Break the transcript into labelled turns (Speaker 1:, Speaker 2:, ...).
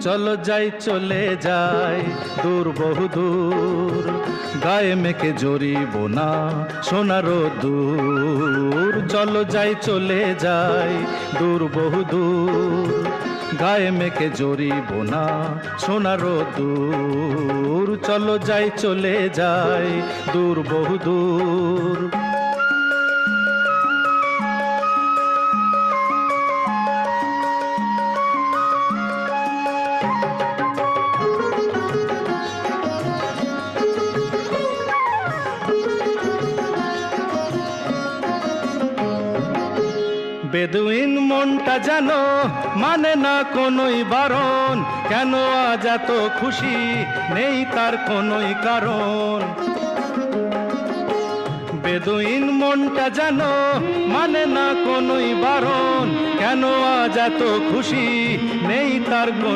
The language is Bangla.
Speaker 1: চলো যাই চলে যাই দূর বহু দূর, গায়ে মেখে জড়িব না সোনার দূর। চলো যাই চলে যাই দূর বহু দূর, গায়ে মেখে জড়িব না সোনার দূর। চলো যাই চলে যাই দূর বহু দূর। বেদুইন মনটা যেন মানে না কোনোই বারণ, কেন আজ এত খুশি নেই তার কোনোই কারণ। বেদুইন মনটা যেন মানে না কোনোই বারণ, কেন আজ এত খুশি নেই তার কোন